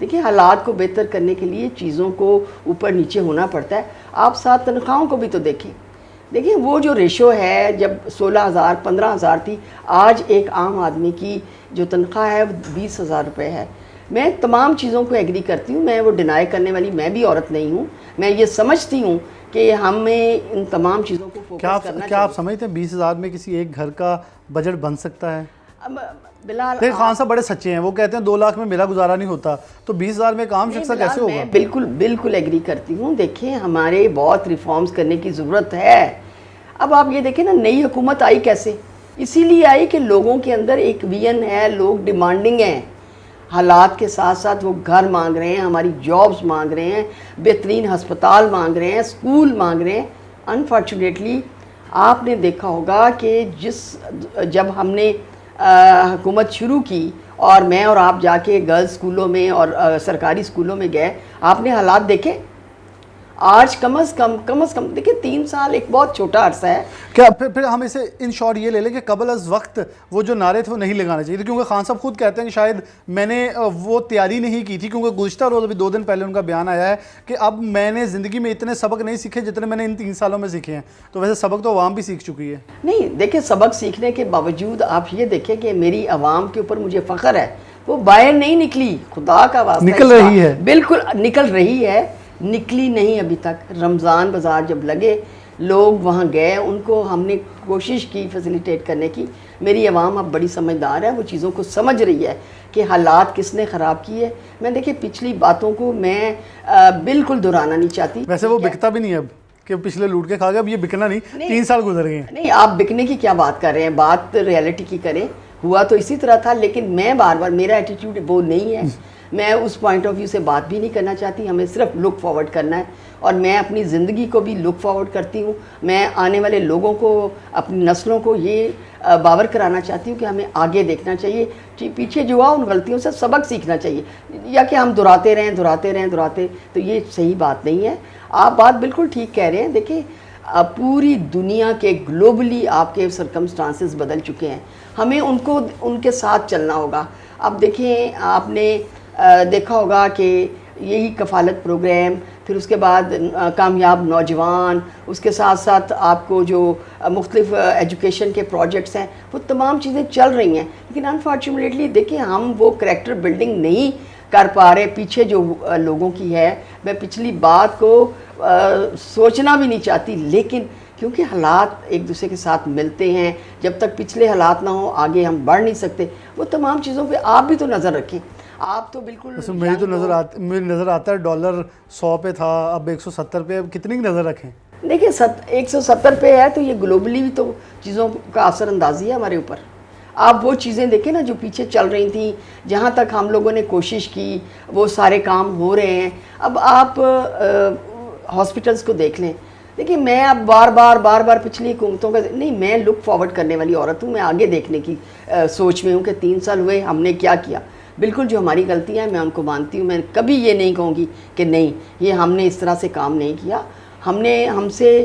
دیکھیں حالات کو بہتر کرنے کے لیے چیزوں کو اوپر نیچے ہونا پڑتا ہے. آپ ساتھ تنخواہوں کو بھی تو دیکھیں وہ جو ریشو ہے جب 16,000 15,000 تھی, آج ایک عام آدمی کی جو تنخواہ ہے وہ 20,000 روپے ہے. میں تمام چیزوں کو ایگری کرتی ہوں, میں وہ ڈینائی کرنے والی میں بھی عورت نہیں ہوں. میں یہ سمجھتی ہوں کہ ہمیں ان تمام چیزوں کو فوکس کرنا چاہیے. کیا آپ سمجھتے ہیں 20,000 میں کسی ایک گھر کا بجٹ بن سکتا ہے؟ بلال دیکھ خان صاحب بڑے سچے ہیں, وہ کہتے ہیں 2 لاکھ میں میرا گزارا نہیں ہوتا, تو 20,000 میں ایک عام شخص کا کیسے ہوگا؟ میں بالکل ایگری کرتی ہوں. دیکھیں ہمارے بہت ریفارمز کرنے کی ضرورت ہے. اب آپ یہ دیکھیں نا, نئی حکومت آئی کیسے؟ اسی لیے آئی کہ لوگوں کے اندر ایک ویژن ہے, لوگ ڈیمانڈنگ ہیں. حالات کے ساتھ ساتھ وہ گھر مانگ رہے ہیں, ہماری جابز مانگ رہے ہیں, بہترین ہسپتال مانگ رہے ہیں, اسکول مانگ رہے ہیں. انفارچونیٹلی آپ نے دیکھا ہوگا کہ جب ہم نے حکومت شروع کی اور میں اور آپ جا کے گرلز اسکولوں میں اور سرکاری اسکولوں میں گئے, آپ نے حالات دیکھے. آج کم از کم دیکھیں 3 سال ایک بہت چھوٹا عرصہ ہے. کیا پھر ہم اسے ان شارٹ یہ لے لیں کہ قبل از وقت وہ جو نعرے تھے وہ نہیں لگانے چاہیے, کیونکہ خان صاحب خود کہتے ہیں کہ شاید میں نے وہ تیاری نہیں کی تھی, کیونکہ گزشتہ روز ابھی 2 دن پہلے ان کا بیان آیا ہے کہ اب میں نے زندگی میں اتنے سبق نہیں سیکھے جتنے میں نے ان 3 سالوں میں سیکھے ہیں. تو ویسے سبق تو عوام بھی سیکھ چکی ہے. نہیں دیکھیں, سبق سیکھنے کے باوجود آپ یہ دیکھیں کہ میری عوام کے اوپر مجھے فخر ہے, وہ باہر نہیں نکلی. خدا کا واسطہ نکل رہی ہے, بالکل نکل رہی ہے, نکلی نہیں ابھی تک. رمضان بازار جب لگے لوگ وہاں گئے, ان کو ہم نے کوشش کی فیسیلیٹیٹ کرنے کی. میری عوام اب بڑی سمجھدار ہے, وہ چیزوں کو سمجھ رہی ہے کہ حالات کس نے خراب کیے. میں دیکھیں پچھلی باتوں کو میں بالکل دہرانا نہیں چاہتی. ویسے وہ بکتا بھی نہیں اب کہ پچھلے لوٹ کے کھا گیا, اب یہ بکنا نہیں, 3 سال گزر گئے ہیں. نہیں, آپ بکنے کی کیا بات کر رہے ہیں, بات ریئلٹی کی کریں. ہوا تو اسی طرح تھا, لیکن میں بار بار, میرا ایٹیٹیوڈ وہ نہیں ہے. میں اس پوائنٹ آف ویو سے بات بھی نہیں کرنا چاہتی. ہمیں صرف لک فارورڈ کرنا ہے, اور میں اپنی زندگی کو بھی لک فارورڈ کرتی ہوں. میں آنے والے لوگوں کو, اپنی نسلوں کو یہ باور کرانا چاہتی ہوں کہ ہمیں آگے دیکھنا چاہیے, پیچھے جو ہوا ان غلطیوں سے سبق سیکھنا چاہیے, یا کہ ہم دہراتے رہیں. تو یہ صحیح بات نہیں ہے. آپ بات بالکل ٹھیک کہہ رہے ہیں. دیکھیں پوری دنیا کے گلوبلی آپ کے سرکمسٹانسز بدل چکے ہیں, ہمیں ان کے ساتھ چلنا ہوگا. اب دیکھیں آپ نے دیکھا ہوگا کہ یہی کفالت پروگرام, پھر اس کے بعد کامیاب نوجوان, اس کے ساتھ ساتھ آپ کو جو مختلف ایجوکیشن کے پروجیکٹس ہیں, وہ تمام چیزیں چل رہی ہیں. لیکن انفارچونیٹلی دیکھیں ہم وہ کریکٹر بلڈنگ نہیں کر پا رہے پیچھے جو لوگوں کی ہے. میں پچھلی بات کو سوچنا بھی نہیں چاہتی, لیکن کیونکہ حالات ایک دوسرے کے ساتھ ملتے ہیں, جب تک پچھلے حالات نہ ہوں آگے ہم بڑھ نہیں سکتے. وہ تمام چیزوں پہ آپ بھی تو نظر رکھیں. آپ تو بالکل, میری تو نظر آتا ہے ڈالر 100 پہ تھا, اب 170 پہ, اب کتنی نظر رکھیں؟ دیکھیں 170 پہ ہے, تو یہ گلوبلی بھی تو چیزوں کا اثر اندازی ہے ہمارے اوپر. آپ وہ چیزیں دیکھیں نا جو پیچھے چل رہی تھیں, جہاں تک ہم لوگوں نے کوشش کی وہ سارے کام ہو رہے ہیں. اب آپ ہاسپٹلس کو دیکھ لیں. دیکھیں میں اب بار بار پچھلی حکومتوں کا نہیں, میں لک فارورڈ کرنے والی عورت ہوں. میں آگے دیکھنے کی سوچ میں ہوں کہ 3 سال ہوئے ہم نے کیا کیا. بالکل جو ہماری غلطیاں ہیں میں ان کو مانتی ہوں. میں کبھی یہ نہیں کہوں گی کہ نہیں یہ ہم نے اس طرح سے کام نہیں کیا. ہم سے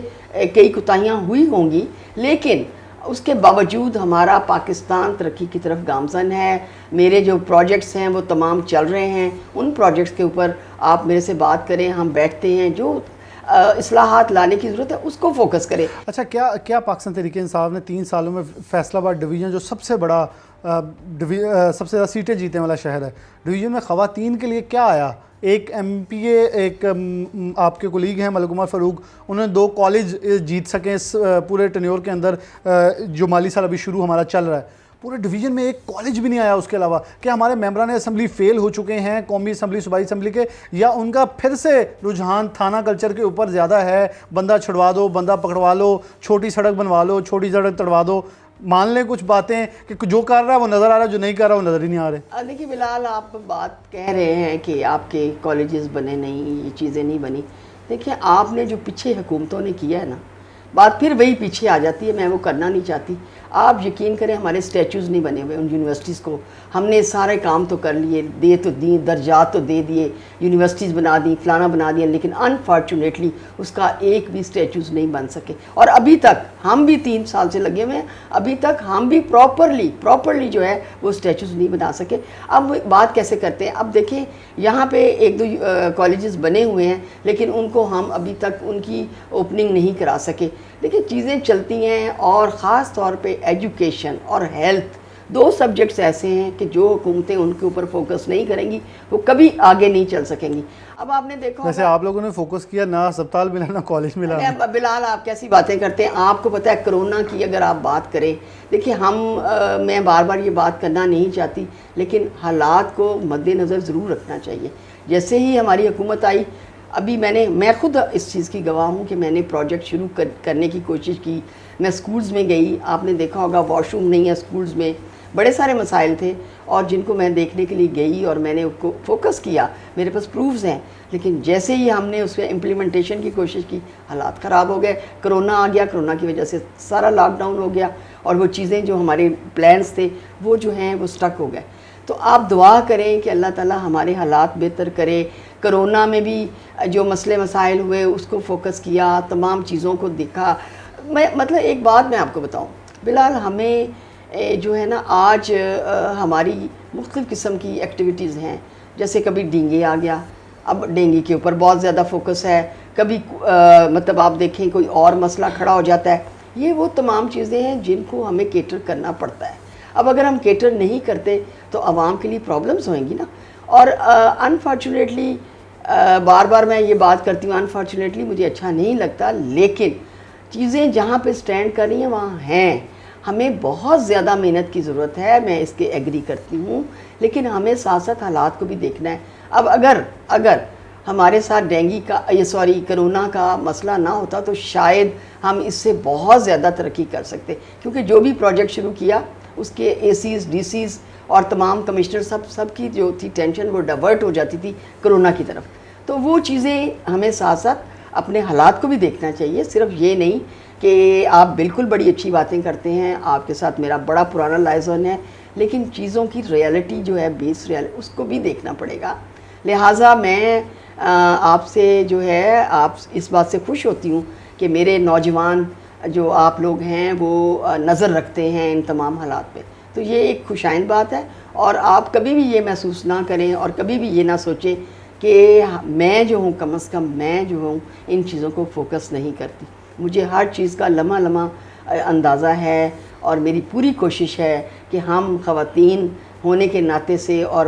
کئی کوتاہیاں ہوئی ہوں گی, لیکن اس کے باوجود ہمارا پاکستان ترقی کی طرف گامزن ہے. میرے جو پروجیکٹس ہیں وہ تمام چل رہے ہیں. ان پروجیکٹس کے اوپر آپ میرے سے بات کریں, ہم بیٹھتے ہیں, جو اصلاحات لانے کی ضرورت ہے اس کو فوکس کریں. اچھا, کیا پاکستان تحریک انصاف نے 3 سالوں میں فیصل آباد ڈویژن جو سب سے بڑا سب سے زیادہ سیٹیں جیتنے والا شہر ہے, ڈویژن میں خواتین کے لیے کیا آیا؟ ایک MPA, ایک آپ کے کولیگ ہیں ملک عمر فاروق, انہوں نے 2 کالج جیت سکیں اس پورے ٹینیور کے اندر. جو مالی سال ابھی شروع ہمارا چل رہا ہے, پورے ڈویژن میں ایک کالج بھی نہیں آیا. اس کے علاوہ کہ ہمارے ممبران اسمبلی فیل ہو چکے ہیں, قومی اسمبلی, صوبائی اسمبلی کے, یا ان کا پھر سے رجحان تھانہ کلچر کے اوپر زیادہ ہے, بندہ چھڑوا دو, بندہ پکڑوا لو, چھوٹی سڑک بنوا لو, چھوٹی سڑک تڑوا دو, مان لیں کچھ باتیں کہ جو کر رہا ہے وہ نظر آ رہا ہے, جو نہیں کر رہا وہ نظر ہی نہیں آ رہے. دیکھیے بلال, آپ بات کہہ رہے ہیں کہ آپ کے کالجز بنے نہیں, یہ چیزیں نہیں بنی. دیکھیں آپ نے جو پیچھے حکومتوں نے کیا ہے نا, بات پھر وہی پیچھے آ جاتی ہے. میں وہ کرنا نہیں چاہتی. آپ یقین کریں ہمارے اسٹیچوز نہیں بنے ہوئے ان یونیورسٹیز کو. ہم نے سارے کام تو کر لیے, دے تو دی, درجات تو دے دیے, یونیورسٹیز بنا دی, فلانا بنا دیا, لیکن انفارچونیٹلی اس کا ایک بھی اسٹیچوز نہیں بن سکے. اور ابھی تک ہم بھی 3 سال سے لگے ہوئے ہیں, ابھی تک ہم بھی پراپرلی جو ہے وہ اسٹیچوز نہیں بنا سکے. اب بات کیسے کرتے ہیں؟ اب دیکھیں یہاں پہ 1-2 کالجز بنے ہوئے ہیں, لیکن ان کو ہم ابھی تک ان کی اوپننگ نہیں کرا سکے. دیکھیں چیزیں چلتی ہیں, اور خاص طور پہ ایجوکیشن اور ہیلتھ 2 سبجیکٹس ایسے ہیں کہ جو حکومتیں ان کے اوپر فوکس نہیں کریں گی وہ کبھی آگے نہیں چل سکیں گی. اب آپ نے دیکھا ویسے آپ لوگوں نے فوکس کیا, نہ ہسپتال ملا نہ کالج ملا. بلال آپ کیسی باتیں کرتے ہیں؟ آپ کو پتہ ہے کرونا کی اگر آپ بات کریں, دیکھیے میں بار بار یہ بات کرنا نہیں چاہتی, لیکن حالات کو مد نظر ضرور رکھنا چاہیے. جیسے ہی ہماری حکومت آئی, ابھی میں خود اس چیز کی گواہ ہوں کہ میں نے پروجیکٹ شروع کرنے کی کوشش کی. میں سکولز میں گئی, آپ نے دیکھا ہوگا واش روم نہیں ہے سکولز میں, بڑے سارے مسائل تھے, اور جن کو میں دیکھنے کے لیے گئی اور میں نے اس کو فوکس کیا, میرے پاس پروفز ہیں. لیکن جیسے ہی ہم نے اس میں امپلیمنٹیشن کی کوشش کی, حالات خراب ہو گئے, کرونا آ گیا, کرونا کی وجہ سے سارا لاک ڈاؤن ہو گیا, اور وہ چیزیں جو ہمارے پلانس تھے وہ جو ہیں وہ سٹک ہو گئے. تو آپ دعا کریں کہ اللہ تعالیٰ ہمارے حالات بہتر کرے. کرونا میں بھی جو مسئلے مسائل ہوئے اس کو فوکس کیا, تمام چیزوں کو دیکھا. مطلب ایک بات میں آپ کو بتاؤں بلال, ہمیں جو ہے نا آج ہماری مختلف قسم کی ایکٹیویٹیز ہیں. جیسے کبھی ڈینگی آ گیا, اب ڈینگی کے اوپر بہت زیادہ فوکس ہے. کبھی مطلب آپ دیکھیں کوئی اور مسئلہ کھڑا ہو جاتا ہے. یہ وہ تمام چیزیں ہیں جن کو ہمیں کیٹر کرنا پڑتا ہے. اب اگر ہم کیٹر نہیں کرتے تو عوام کے لیے پرابلمز ہوئیں گی نا. اور انفارچونیٹلی بار بار میں یہ بات کرتی ہوں, انفارچونیٹلی مجھے اچھا نہیں لگتا, لیکن چیزیں جہاں پہ سٹینڈ کر رہی ہیں وہاں ہیں. ہمیں بہت زیادہ محنت کی ضرورت ہے, میں اس کے ایگری کرتی ہوں, لیکن ہمیں ساتھ ساتھ حالات کو بھی دیکھنا ہے. اب اگر ہمارے ساتھ کرونا کا مسئلہ نہ ہوتا تو شاید ہم اس سے بہت زیادہ ترقی کر سکتے, کیونکہ جو بھی پروجیکٹ شروع کیا اس کے اے سیز, ڈی سیز اور تمام کمشنر سب کی جو تھی ٹینشن وہ ڈائیورٹ ہو جاتی تھی کرونا کی طرف. تو وہ چیزیں ہمیں ساتھ ساتھ اپنے حالات کو بھی دیکھنا چاہیے. صرف یہ نہیں کہ آپ بالکل بڑی اچھی باتیں کرتے ہیں, آپ کے ساتھ میرا بڑا پرانا لائزن ہے, لیکن چیزوں کی ریالٹی جو ہے بیس ریالٹی اس کو بھی دیکھنا پڑے گا. لہٰذا میں آپ سے جو ہے آپ اس بات سے خوش ہوتی ہوں کہ میرے نوجوان جو آپ لوگ ہیں وہ نظر رکھتے ہیں ان تمام حالات پہ. تو یہ ایک خوشائند بات ہے, اور آپ کبھی بھی یہ محسوس نہ کریں اور کبھی بھی یہ نہ سوچیں کہ میں جو ہوں, کم از کم میں جو ہوں ان چیزوں کو فوکس نہیں کرتی. مجھے ہر چیز کا لمحہ اندازہ ہے, اور میری پوری کوشش ہے کہ ہم خواتین ہونے کے ناطے سے اور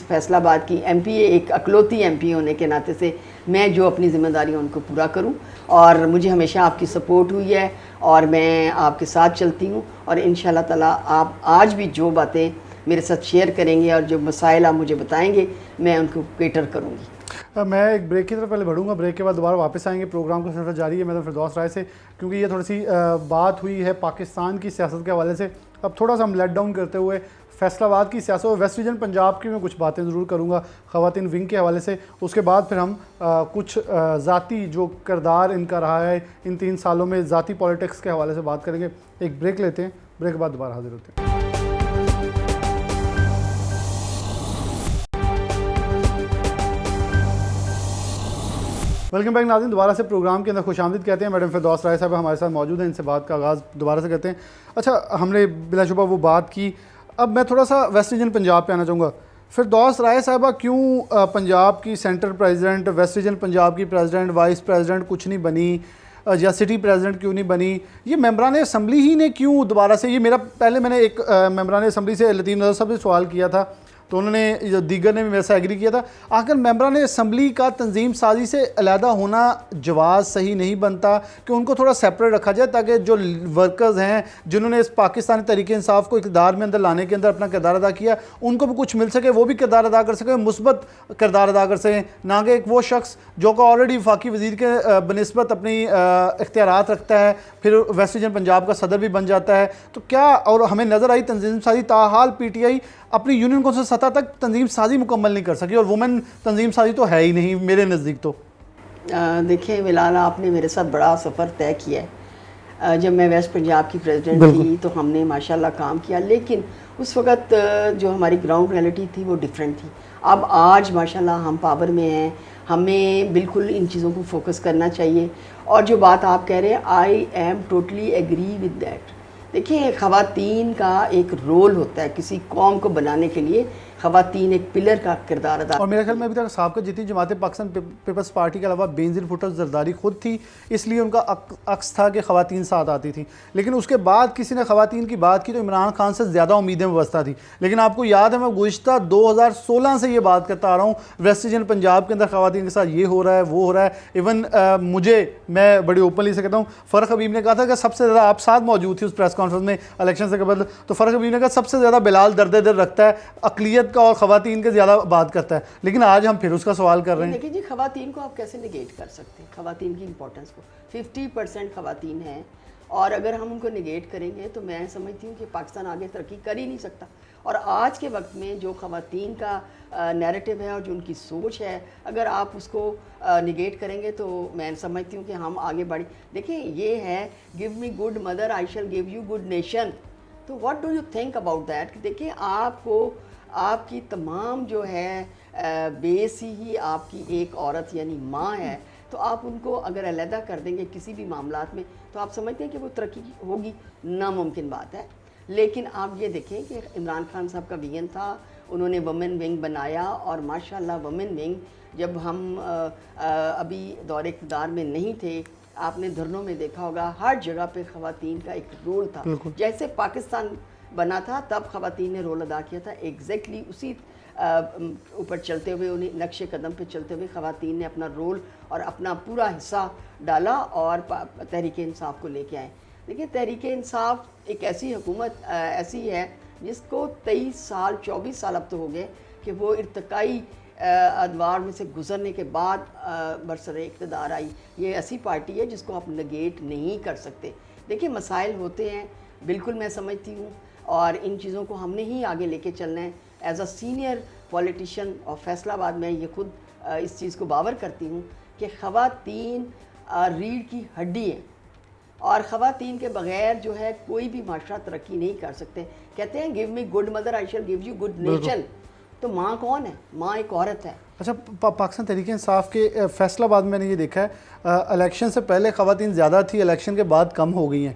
فیصل آباد کی ایم پی اے, ایک اکلوتی ایم پی ہونے کے ناطے سے میں جو اپنی ذمہ داری ان کو پورا کروں. اور مجھے ہمیشہ آپ کی سپورٹ ہوئی ہے, اور میں آپ کے ساتھ چلتی ہوں, اور انشاءاللہ تعالیٰ آپ آج بھی جو باتیں میرے ساتھ شیئر کریں گے اور جو مسائل آپ مجھے بتائیں گے میں ان کو کیٹر کروں گی. میں ایک بریک کی طرف پہلے بڑھوں گا, بریک کے بعد دوبارہ واپس آئیں گے. پروگرام کا سلسلہ جاری ہے میڈم فردوس رائے سے, کیونکہ یہ تھوڑی سی بات ہوئی ہے پاکستان کی سیاست کے حوالے سے. اب تھوڑا سا ہم لیٹ ڈاؤن کرتے ہوئے فیصل آباد کی سیاست اور ویسٹ ریجن پنجاب کی میں کچھ باتیں ضرور کروں گا خواتین ونگ کے حوالے سے. اس کے بعد پھر ہم کچھ ذاتی جو کردار ان کا رہا ہے ان 3 سالوں میں ذاتی پولیٹکس کے حوالے سے بات کریں گے. ایک بریک لیتے ہیں, بریک کے بعد دوبارہ حاضر ہوتے ہیں. ویلکم بیک ناظرین, دوبارہ سے پروگرام کے اندر خوش آمدید کہتے ہیں. میڈم فردوس رائے صاحب ہمارے ساتھ موجود ہیں, ان سے بات کا آغاز دوبارہ سے کرتے ہیں. اچھا, ہم نے بلا شبہ وہ بات کی, اب میں تھوڑا سا ویسٹ ریجن پنجاب پہ آنا چاہوں گا. فردوس رائے صاحبہ کیوں پنجاب کی centre president, west region Punjab کی پریزیڈنٹ, وائس پریزیڈنٹ کچھ نہیں بنی, یا سٹی پریزیڈنٹ کیوں نہیں بنی؟ یہ ممبران اسمبلی ہی نے کیوں دوبارہ سے, یہ میرا پہلے میں نے ایک ممبران اسمبلی سے لطیف نظر صاحب سے سوال کیا تھا تو انہوں نے دیگر نے بھی میرے سے ایگری کیا تھا, آخر ممبران اسمبلی کا تنظیم سازی سے علیحدہ ہونا جواز صحیح نہیں بنتا کہ ان کو تھوڑا سیپریٹ رکھا جائے تاکہ جو ورکرز ہیں جنہوں نے اس پاکستانی تحریک انصاف کو اقتدار میں اندر لانے کے اندر اپنا کردار ادا کیا ان کو بھی کچھ مل سکے, وہ بھی کردار ادا کر سکیں, مثبت کردار ادا کر سکیں, نہ کہ ایک وہ شخص جو کہ آلریڈی وفاقی وزیر کے بنسبت اپنی اختیارات رکھتا ہے پھر ویسٹ ریجن پنجاب کا صدر بھی بن جاتا ہے. تو کیا, اور ہمیں نظر آئی تنظیم سازی تاحال پی ٹی آئی اپنی یونین کونسل سطح تک تنظیم سازی مکمل نہیں کر سکی, اور وومن تنظیم سازی تو ہے ہی نہیں میرے نزدیک. تو دیکھیں بلال, آپ نے میرے ساتھ بڑا سفر طے کیا ہے. جب میں ویسٹ پنجاب کی پریزیڈنٹ تھی تو ہم نے ماشاءاللہ کام کیا، لیکن اس وقت جو ہماری گراؤنڈ ریئلٹی تھی وہ ڈیفرنٹ تھی. اب آج ماشاءاللہ ہم پاور میں ہیں، ہمیں بالکل ان چیزوں کو فوکس کرنا چاہیے. اور جو بات آپ کہہ رہے ہیں I am totally agree with that. دیکھیں خواتین کا ایک رول ہوتا ہے کسی قوم کو بنانے کے لیے، خواتین ایک پلر کا کردار ادا. اور میرے خیال میں ابھی تک سابقہ جتنی جماعت پاکستان پیپلز پارٹی کے علاوہ بینظیر بھٹو زرداری خود تھی، اس لیے ان کا عکس تھا کہ خواتین ساتھ آتی تھیں. لیکن اس کے بعد کسی نے خواتین کی بات کی تو عمران خان سے زیادہ امیدیں وابستہ تھیں. لیکن آپ کو یاد ہے میں گزشتہ 2016 سے یہ بات کرتا آ رہا ہوں، ویسٹ انڈین پنجاب کے اندر خواتین کے ساتھ یہ ہو رہا ہے وہ ہو رہا ہے. ایون میں بڑی اوپنلی سے کہتا ہوں، فرق حبیب نے کہا تھا کہ سب سے زیادہ، آپ ساتھ موجود تھی اس پریس کانفرنس میں الیکشن سے قبل، تو فرق حبیب نے کہا سب سے زیادہ بلال درد دل رکھتا ہے اقلیت کا اور خواتین کے زیادہ بات کرتا ہے. لیکن آج ہم پھر اس کا سوال کر رہے ہیں. دیکھیں جی خواتین کو آپ کیسے نگیٹ کر سکتے ہیں؟ خواتین کی امپورٹنس کو 50% خواتین ہیں، اور اگر ہم ان کو نگیٹ کریں گے تو میں سمجھتی ہوں کہ پاکستان آگے ترقی کر ہی نہیں سکتا. اور آج کے وقت میں جو خواتین کا نیریٹو ہے اور جو ان کی سوچ ہے، اگر آپ اس کو نگیٹ کریں گے تو میں سمجھتی ہوں کہ ہم آگے بڑھیں. دیکھیں یہ ہے give me good mother I shall give you good nation. تو what do you think about that? دیکھیں آپ کو آپ کی تمام جو ہے بیس ہی آپ کی ایک عورت یعنی ماں ہے، تو آپ ان کو اگر علیحدہ کر دیں گے کسی بھی معاملات میں تو آپ سمجھتے ہیں کہ وہ ترقی ہوگی؟ ناممکن بات ہے. لیکن آپ یہ دیکھیں کہ عمران خان صاحب کا ویژن تھا، انہوں نے وومن ونگ بنایا، اور ماشاءاللہ وومن ونگ جب ہم ابھی دور اقتدار میں نہیں تھے، آپ نے دھرنوں میں دیکھا ہوگا ہر جگہ پہ خواتین کا ایک رول تھا. جیسے پاکستان بنا تھا تب خواتین نے رول ادا کیا تھا، ایگزیکٹلی اسی اوپر چلتے ہوئے، انہیں نقش قدم پہ چلتے ہوئے خواتین نے اپنا رول اور اپنا پورا حصہ ڈالا اور تحریک انصاف کو لے کے آئے. دیکھیں تحریک انصاف ایک ایسی حکومت ایسی ہے جس کو 23 سال 24 سال اب تو ہو گئے کہ وہ ارتقائی ادوار میں سے گزرنے کے بعد برسر اقتدار آئی. یہ ایسی پارٹی ہے جس کو آپ نگیٹ نہیں کر سکتے. دیکھیں مسائل ہوتے ہیں، بالکل میں سمجھتی ہوں، اور ان چیزوں کو ہم نے ہی آگے لے کے چلنا ہے. ایز اے سینئر پولیٹیشین اور فیصلہ آباد میں یہ خود اس چیز کو باور کرتی ہوں کہ خواتین ریڑھ کی ہڈی ہیں، اور خواتین کے بغیر جو ہے کوئی بھی معاشرہ ترقی نہیں کر سکتے. کہتے ہیں give me good mother I shall give you good nation. تو ماں کون ہے؟ ماں ایک عورت ہے. اچھا پاکستان تحریک انصاف کے فیصلہ آباد میں نے یہ دیکھا ہے الیکشن سے پہلے خواتین زیادہ تھی، الیکشن کے بعد کم ہو گئی ہیں.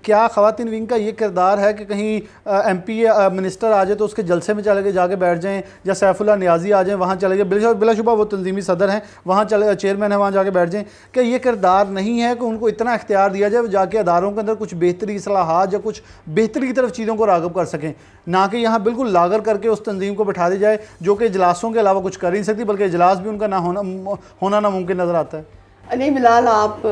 کیا خواتین ونگ کا یہ کردار ہے کہ کہیں ایم پی یا منسٹر آ جائے تو اس کے جلسے میں چلے کے جا کے بیٹھ جائیں، یا سیف اللہ نیازی آ جائیں وہاں چلے گئے، بلا شبہ وہ تنظیمی صدر ہیں، وہاں چیئرمین ہیں، وہاں جا کے بیٹھ جائیں؟ کیا یہ کردار نہیں ہے کہ ان کو اتنا اختیار دیا جائے جا کے اداروں کے اندر کچھ بہتری اصلاحات یا کچھ بہتری کی طرف چیزوں کو راغب کر سکیں، نہ کہ یہاں بالکل لاغر کر کے اس تنظیم کو بٹھا دی جائے جو کہ اجلاسوں کے علاوہ کچھ کر ہی نہیں سکتی، بلکہ اجلاس بھی ان کا نہ ہونا ناممکن نظر آتا ہے؟ نہیں بلال، آپ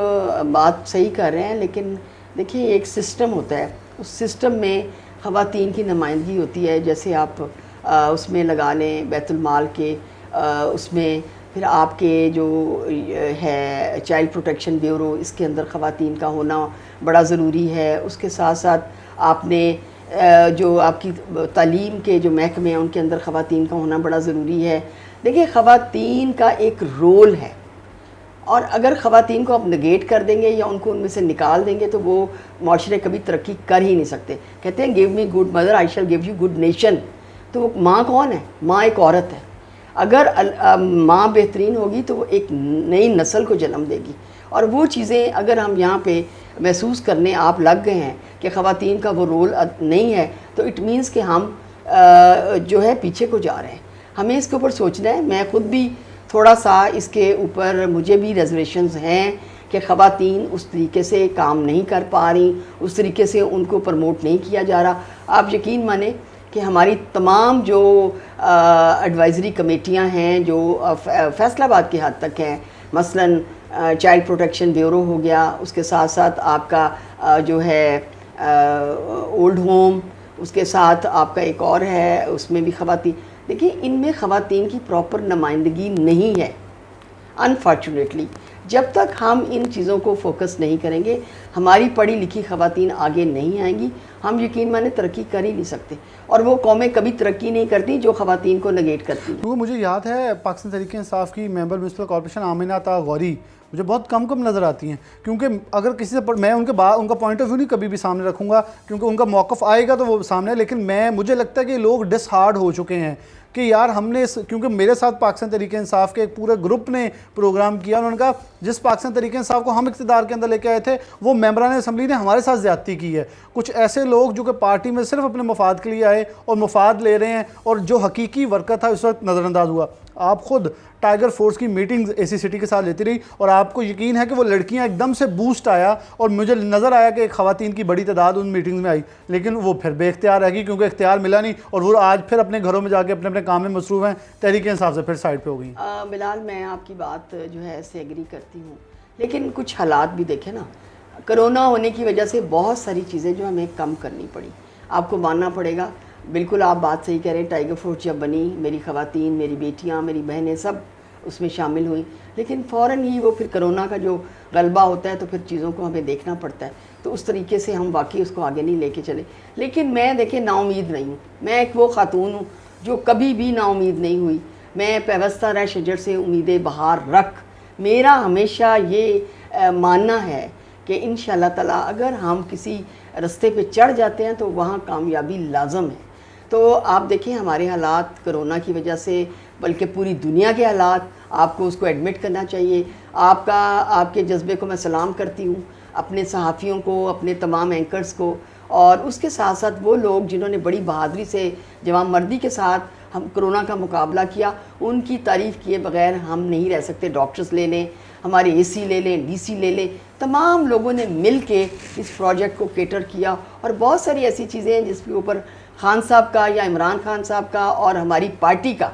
بات صحیح کر رہے ہیں، لیکن دیکھیں ایک سسٹم ہوتا ہے، اس سسٹم میں خواتین کی نمائندگی ہوتی ہے. جیسے آپ اس میں لگا لیں بیت المال کے، اس میں پھر آپ کے جو ہے چائلڈ پروٹیکشن بیورو، اس کے اندر خواتین کا ہونا بڑا ضروری ہے. اس کے ساتھ ساتھ آپ نے جو آپ کی تعلیم کے جو محکمے ہیں ان کے اندر خواتین کا ہونا بڑا ضروری ہے. دیکھیں خواتین کا ایک رول ہے، اور اگر خواتین کو آپ نگیٹ کر دیں گے یا ان کو ان میں سے نکال دیں گے تو وہ معاشرے کبھی ترقی کر ہی نہیں سکتے. کہتے ہیں give me good mother I shall give you good nation. تو وہ ماں کون ہے؟ ماں ایک عورت ہے. اگر ماں بہترین ہوگی تو وہ ایک نئی نسل کو جنم دے گی. اور وہ چیزیں اگر ہم یہاں پہ محسوس کرنے آپ لگ گئے ہیں کہ خواتین کا وہ رول نہیں ہے، تو اٹ مینس کہ ہم جو ہے پیچھے کو جا رہے ہیں. ہمیں اس کے اوپر سوچنا ہے. میں خود بھی تھوڑا سا اس کے اوپر مجھے بھی ریزرویشنز ہیں کہ خواتین اس طریقے سے کام نہیں کر پا رہی، اس طریقے سے ان کو پروموٹ نہیں کیا جا رہا. آپ یقین مانیں کہ ہماری تمام جو ایڈوائزری کمیٹیاں ہیں جو فیصلہ آباد کی حد تک ہیں، مثلاً چائلڈ پروٹیکشن بیورو ہو گیا، اس کے ساتھ ساتھ آپ کا جو ہے اولڈ ہوم، اس کے ساتھ آپ کا ایک اور ہے، اس میں بھی خواتین. دیکھیں ان میں خواتین کی پراپر نمائندگی نہیں ہے انفارچونیٹلی. جب تک ہم ان چیزوں کو فوکس نہیں کریں گے ہماری پڑھی لکھی خواتین آگے نہیں آئیں گی، ہم یقین مانے ترقی کر ہی نہیں سکتے، اور وہ قومیں کبھی ترقی نہیں کرتی جو خواتین کو نگیٹ کرتی ہیں۔ کیونکہ مجھے یاد ہے پاکستان تحریک انصاف کی ممبر میونسپل کارپوریشن آمنہ عطا غوری مجھے بہت کم نظر آتی ہیں، کیونکہ اگر کسی سے میں ان کا پوائنٹ آف ویو نہیں کبھی بھی سامنے رکھوں گا، کیونکہ ان کا موقف آئے گا تو وہ سامنے ہے، لیکن مجھے لگتا ہے کہ لوگ ڈس ہارڈ ہو چکے ہیں کہ یار ہم نے کیونکہ میرے ساتھ پاکستان تحریک انصاف کے ایک پورے گروپ نے پروگرام کیا، انہوں نے کہا جس پاکستان تحریک انصاف کو ہم اقتدار کے اندر لے کے آئے تھے وہ ممبران اسمبلی نے ہمارے ساتھ زیادتی کی ہے۔ کچھ ایسے لوگ جو کہ پارٹی میں صرف اپنے مفاد کے لیے آئے اور مفاد لے رہے ہیں، اور جو حقیقی ورکر تھا اس وقت نظر انداز ہوا۔ آپ خود ٹائیگر فورس کی میٹنگز اے سی سٹی کے ساتھ لیتی رہی، اور آپ کو یقین ہے کہ وہ لڑکیاں ایک دم سے بوسٹ آیا، اور مجھے نظر آیا کہ ایک خواتین کی بڑی تعداد ان میٹنگز میں آئی، لیکن وہ پھر بے اختیار رہ گئی کیونکہ اختیار ملا نہیں، اور وہ آج پھر اپنے گھروں میں جا کے اپنے کام میں مصروف ہیں، تحریک انصاف سے پھر سائڈ پہ ہو گئی۔ بلال میں آپ کی بات جو ہے سے ایگری کرتی ہوں، لیکن کچھ حالات بھی دیکھیں نا، کرونا ہونے کی وجہ سے بہت ساری چیزیں جو ہمیں کم کرنی پڑی، آپ کو ماننا پڑے گا۔ بالکل آپ بات صحیح کہہ رہے ہیں، ٹائیگر فورس جب بنی میری خواتین، میری بیٹیاں، میری بہنیں سب اس میں شامل ہوئیں، لیکن فوراً ہی وہ پھر کرونا کا جو غلبہ ہوتا ہے تو پھر چیزوں کو ہمیں دیکھنا پڑتا ہے، تو اس طریقے سے ہم واقعی اس کو آگے نہیں لے کے چلے۔ لیکن میں دیکھیں نا امید نہیں ہوں، میں ایک وہ خاتون ہوں جو کبھی بھی نا امید نہیں ہوئی، میں پیوستہ رہ شجر سے امید بہار رکھ، میرا ہمیشہ یہ ماننا ہے کہ انشاءاللہ تعالیٰ اگر ہم کسی رستے پہ چڑھ جاتے ہیں تو وہاں کامیابی لازم ہے۔ تو آپ دیکھیں ہمارے حالات کرونا کی وجہ سے، بلکہ پوری دنیا کے حالات، آپ کو اس کو ایڈمٹ کرنا چاہیے۔ آپ کے جذبے کو میں سلام کرتی ہوں، اپنے صحافیوں کو، اپنے تمام اینکرز کو، اور اس کے ساتھ ساتھ وہ لوگ جنہوں نے بڑی بہادری سے جوان مردی کے ساتھ ہم کرونا کا مقابلہ کیا، ان کی تعریف کیے بغیر ہم نہیں رہ سکتے۔ ڈاکٹرز لے لیں، ہمارے اے سی لے لیں، ڈی سی لے لیں، تمام لوگوں نے مل کے اس پروجیکٹ کو کیٹر کیا، اور بہت ساری ایسی چیزیں ہیں جس کے اوپر خان صاحب کا یا عمران خان صاحب کا اور ہماری پارٹی کا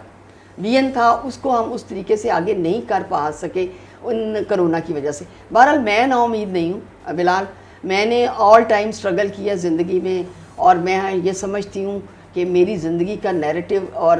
وین تھا، اس کو ہم اس طریقے سے آگے نہیں کر پا سکے ان کرونا کی وجہ سے۔ بہرحال میں نا امید نہیں ہوں بلال، میں نے آل ٹائم سٹرگل کیا زندگی میں، اور میں یہ سمجھتی ہوں کہ میری زندگی کا نیریٹو اور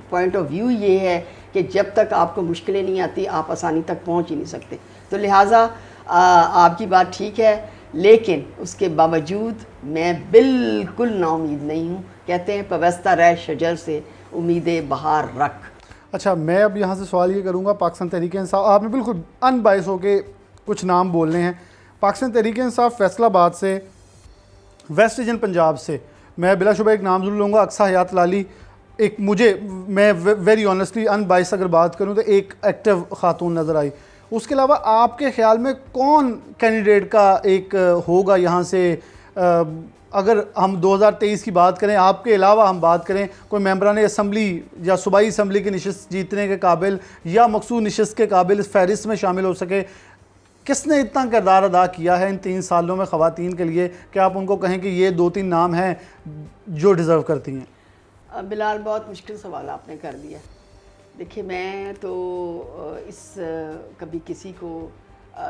پوائنٹ آف ویو یہ ہے کہ جب تک آپ کو مشکلیں نہیں آتی آپ آسانی تک پہنچ ہی نہیں سکتے۔ تو لہٰذا آپ کی بات ٹھیک ہے، لیکن اس کے باوجود میں بالکل نا امید نہیں ہوں۔ کہتے ہیں پیوستہ رہ شجر سے امید بہار رکھ۔ اچھا، میں اب یہاں سے سوال یہ کروں گا، پاکستان تحریک انصاف، آپ نے بالکل ان بائس ہو کے کچھ نام بولنے ہیں، پاکستان تحریک انصاف فیصل آباد سے، ویسٹ ریجن پنجاب سے، میں بلا شبہ ایک نام ضرور لوں گا، اقصیٰ حیات لالی، ایک میں ویری آنیسٹلی ان بائس اگر بات کروں تو ایک ایکٹیو خاتون نظر آئی۔ اس کے علاوہ آپ کے خیال میں کون کینڈیڈیٹ کا ایک ہوگا یہاں سے، اگر ہم 2023 کی بات کریں، آپ کے علاوہ ہم بات کریں، کوئی ممبران اسمبلی یا صوبائی اسمبلی کی نشست جیتنے کے قابل یا مخصوص نشست کے قابل اس فہرست میں شامل ہو سکے؟ کس نے اتنا کردار ادا کیا ہے ان 3 سالوں میں خواتین کے لیے کہ آپ ان کو کہیں کہ یہ 2-3 نام ہیں جو ڈیزرو کرتی ہیں؟ بلال بہت مشکل سوال آپ نے کر دیا۔ دیکھیے میں تو کبھی کسی کو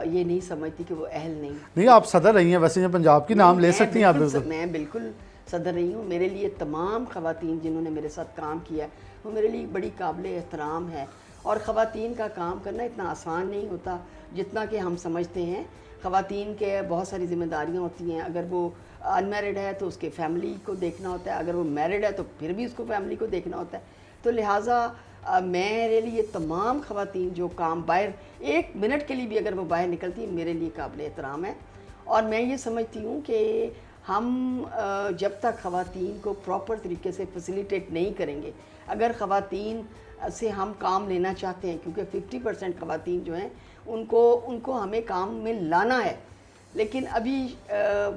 یہ نہیں سمجھتی کہ وہ اہل نہیں۔ آپ صدر رہی ہیں ویسے پنجاب کی، نام لے سکتی ہیں آپ بالکل۔ میں بالکل صدر رہی ہوں، میرے لیے تمام خواتین جنہوں نے میرے ساتھ کام کیا ہے وہ میرے لیے بڑی قابل احترام ہے، اور خواتین کا کام کرنا اتنا آسان نہیں ہوتا جتنا کہ ہم سمجھتے ہیں۔ خواتین کے بہت ساری ذمہ داریاں ہوتی ہیں، اگر وہ ان میرڈ ہے تو اس کے فیملی کو دیکھنا ہوتا ہے، اگر وہ میرڈ ہے تو پھر بھی اس کو فیملی کو دیکھنا ہوتا ہے۔ تو لہٰذا میرے لیے تمام خواتین جو کام باہر 1 منٹ کے لیے بھی اگر وہ باہر نکلتی ہیں میرے لیے قابل احترام ہے، اور میں یہ سمجھتی ہوں کہ ہم جب تک خواتین کو پراپر طریقے سے فیسیلیٹیٹ نہیں کریں گے، اگر خواتین سے ہم کام لینا چاہتے ہیں، کیونکہ 50% خواتین جو ہیں ان کو ہمیں کام میں لانا ہے، لیکن ابھی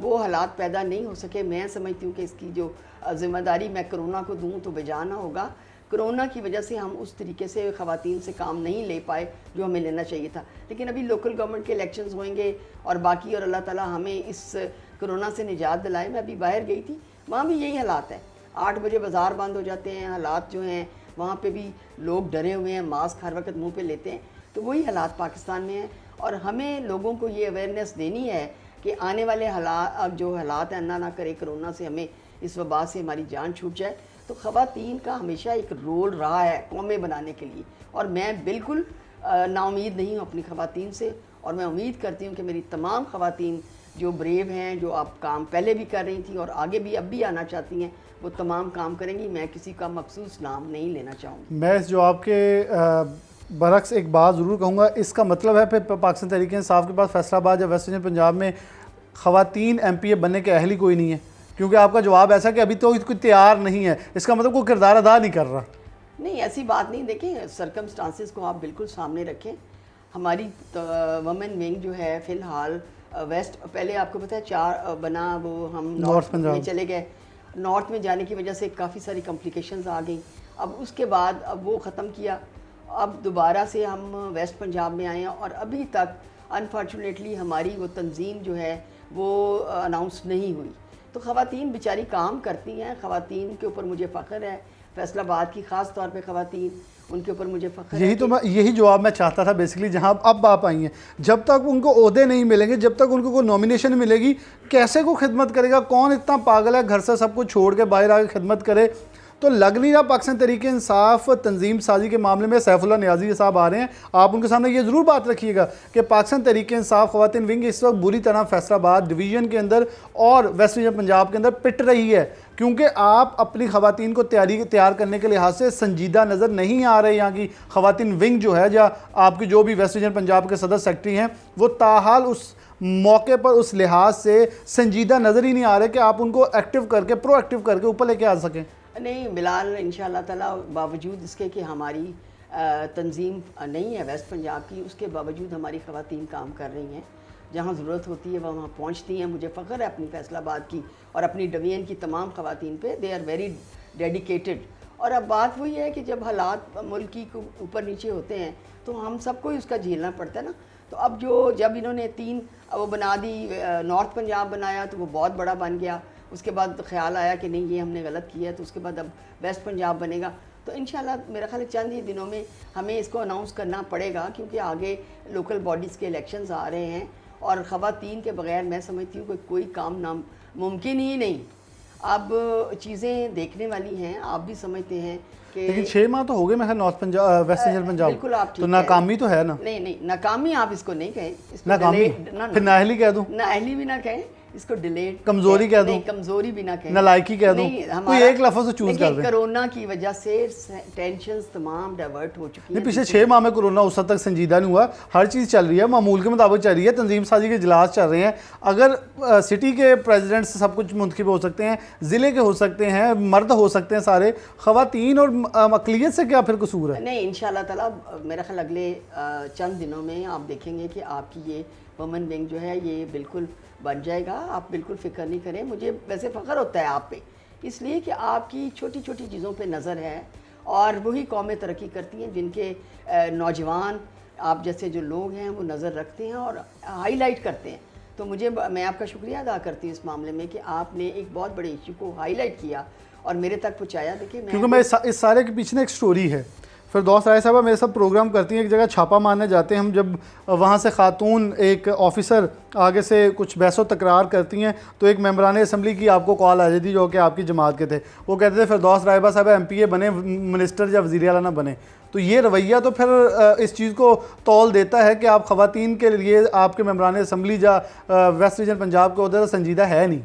وہ حالات پیدا نہیں ہو سکے۔ میں سمجھتی ہوں کہ اس کی جو ذمہ داری میں کرونا کو دوں تو بجا نہ ہوگا۔ کرونا کی وجہ سے ہم اس طریقے سے خواتین سے کام نہیں لے پائے جو ہمیں لینا چاہیے تھا، لیکن ابھی لوکل گورنمنٹ کے الیکشنز ہوئیں گے اور باقی، اور اللہ تعالیٰ ہمیں اس کرونا سے نجات دلائے۔ میں ابھی باہر گئی تھی، وہاں بھی یہی حالات ہیں، 8 بجے بازار بند ہو جاتے ہیں، حالات جو ہیں وہاں پہ بھی لوگ ڈرے ہوئے ہیں، ماسک ہر وقت منہ پہ لیتے ہیں، تو وہی حالات پاکستان میں ہیں، اور ہمیں لوگوں کو یہ اویئرنیس دینی ہے کہ آنے والے حالات ہیں، اللہ نہ کرے کرونا سے ہمیں اس وبا سے ہماری جان چھوٹ جائے، تو خواتین کا ہمیشہ ایک رول رہا ہے قومیں بنانے کے لیے، اور میں بالکل نا امید نہیں ہوں اپنی خواتین سے، اور میں امید کرتی ہوں کہ میری تمام خواتین جو بریو ہیں, جو آپ کام پہلے بھی کر رہی تھیں اور آگے بھی اب بھی آنا چاہتی ہیں, وہ تمام کام کریں گی. میں کسی کا مخصوص نام نہیں لینا چاہوں گی. میں اس جواب کے برعکس ایک بات ضرور کہوں گا. اس کا مطلب ہے پھر پاکستان تحریک انصاف کے پاس فیصل آباد یا ویسٹ انڈین پنجاب میں خواتین ایم پی اے بننے کے اہل ہی کوئی نہیں ہے, کیونکہ آپ کا جواب ایسا کہ ابھی تو کوئی تیار نہیں ہے, اس کا مطلب کوئی کردار ادا نہیں کر رہا. نہیں, ایسی بات نہیں. دیکھیں, سرکمسٹانسز کو آپ بالکل سامنے رکھیں. ہماری وومن ونگ جو ہے فی الحال ویسٹ, پہلے آپ کو پتہ ہے 4 بنا, وہ ہم نارتھ میں چلے گئے. نارتھ میں جانے کی وجہ سے کافی ساری کمپلیکیشنز آ گئیں. اب اس کے بعد اب وہ ختم کیا, اب دوبارہ سے ہم ویسٹ پنجاب میں آئے ہیں, اور ابھی تک انفارچونیٹلی ہماری وہ تنظیم جو ہے وہ اناؤنس نہیں ہوئی. تو خواتین بیچاری کام کرتی ہیں, خواتین کے اوپر مجھے فخر ہے. فیصل آباد کی خاص طور پہ خواتین, ان کے اوپر مجھے فخر ہے. یہی جواب میں چاہتا تھا بیسیکلی, جہاں اب آپ آئی ہیں. جب تک ان کو عہدے نہیں ملیں گے, جب تک ان کو کوئی نامینیشن ملے گی, کیسے کو خدمت کرے گا؟ کون اتنا پاگل ہے گھر سے سب کچھ چھوڑ کے باہر آ کے خدمت کرے؟ تو لگ نہیں رہا پاکستان تحریک انصاف تنظیم سازی کے معاملے میں سیف اللہ نیازی صاحب آ رہے ہیں. آپ ان کے سامنے یہ ضرور بات رکھیے گا کہ پاکستان تحریک انصاف خواتین ونگ اس وقت بری طرح فیصل آباد ڈویژن کے اندر اور ویسٹ انڈین پنجاب کے اندر پٹ رہی ہے, کیونکہ آپ اپنی خواتین کو تیار کرنے کے لحاظ سے سنجیدہ نظر نہیں آ رہے. یہاں کی خواتین ونگ جو ہے, یا آپ کی جو بھی ویسٹ انڈین پنجاب کے صدر سیکرٹری ہیں, وہ تاحال اس موقع پر اس لحاظ سے سنجیدہ نظر ہی نہیں آ رہے کہ آپ ان کو ایکٹیو کر کے, پرو ایکٹیو کر کے اوپر لے کے آ سکیں. نہیں, بلال, انشاءاللہ تعالیٰ باوجود اس کے کہ ہماری تنظیم نہیں ہے ویسٹ پنجاب کی, اس کے باوجود ہماری خواتین کام کر رہی ہیں. جہاں ضرورت ہوتی ہے وہ وہاں پہنچتی ہیں. مجھے فخر ہے اپنی فیصل آباد کی اور اپنی ڈویژن کی تمام خواتین پہ. They are very dedicated. اور اب بات وہی ہے کہ جب حالات ملک کی اوپر نیچے ہوتے ہیں تو ہم سب کو ہی اس کا جھیلنا پڑتا ہے نا. تو اب جب انہوں نے 3 وہ بنا دی, نارتھ پنجاب بنایا تو وہ بہت بڑا بن گیا. اس کے بعد خیال آیا کہ نہیں, یہ ہم نے غلط کیا ہے, تو اس کے بعد اب ویسٹ پنجاب بنے گا. تو انشاءاللہ میرا خیال ہے چند ہی دنوں میں ہمیں اس کو اناؤنس کرنا پڑے گا, کیونکہ آگے لوکل باڈیز کے الیکشنز آ رہے ہیں, اور خواتین کے بغیر میں سمجھتی ہوں کہ کوئی کام ممکن ہی نہیں. اب چیزیں دیکھنے والی ہیں, آپ بھی سمجھتے ہیں کہ لیکن 6 ماہ تو ہو گئے میں خیال north Punjab West Indian Punjab. بالکل آپ تو ناکامی تو ہے نا. نہیں, ناکامی آپ اس کو نہیں کہیں, اس کو ناکامی پھر نااہلی کہہ دوں, نااہلی بھی نہ کہیں, اس کو ڈیلیٹ, کمزوری کہہ دوں, کمزوری بھی نہ کہیں, نالائکی کہہ دوں, کوئی ایک لفظ تو چوز کر دیں. کرونا کی وجہ سے ٹینشنز تمام ڈائیورٹ ہو چکی ہیں. نہیں, پچھلے 6 ماہ میں کرونا اس حد تک سنجیدہ نہیں ہوا. ہر چیز چل رہی ہے, معمول کے مطابق چل رہی ہے, تنظیم سازی کے اجلاس چل رہے ہیں. اگر سٹی کے پریزیڈنٹ سے سب کچھ منتخب ہو سکتے ہیں, ضلع کے ہو سکتے ہیں, مرد ہو سکتے ہیں سارے, خواتین اور اقلیت سے کیا پھر قصور ہے؟ نہیں, انشاءاللہ تعالیٰ میرا خیال اگلے چند دنوں میں آپ دیکھیں گے کہ آپ کی یہ وومن ونگ جو ہے یہ بالکل بن جائے گا. آپ بالکل فکر نہیں کریں. مجھے ویسے فخر ہوتا ہے آپ پہ, اس لیے کہ آپ کی چھوٹی چھوٹی چیزوں پہ نظر ہے, اور وہی قومیں ترقی کرتی ہیں جن کے نوجوان آپ جیسے جو لوگ ہیں وہ نظر رکھتے ہیں اور ہائی لائٹ کرتے ہیں. تو میں آپ کا شکریہ ادا کرتی ہوں اس معاملے میں کہ آپ نے ایک بہت بڑے ایشو کو ہائی لائٹ کیا اور میرے تک پہنچایا. دیکھیں, کیونکہ میں اس سارے کے پیچھے ایک سٹوری ہے. فردوس رائے صاحبہ میرے ساتھ پروگرام کرتی ہیں, ایک جگہ چھاپا مارنے جاتے ہیں ہم, جب وہاں سے خاتون ایک آفیسر آگے سے کچھ بحث و تکرار کرتی ہیں تو ایک ممبران اسمبلی کی آپ کو کال آ جاتی جو کہ آپ کی جماعت کے تھے. وہ کہتے تھے فردوس رائبہ صاحب ایم پی اے بنے, منسٹر یا وزیر اعلیٰ نہ بنے. تو یہ رویہ تو پھر اس چیز کو تول دیتا ہے کہ آپ خواتین کے لیے آپ کے ممبران اسمبلی یا ویسٹ ریجن پنجاب کے عہدے سنجیدہ ہے نہیں.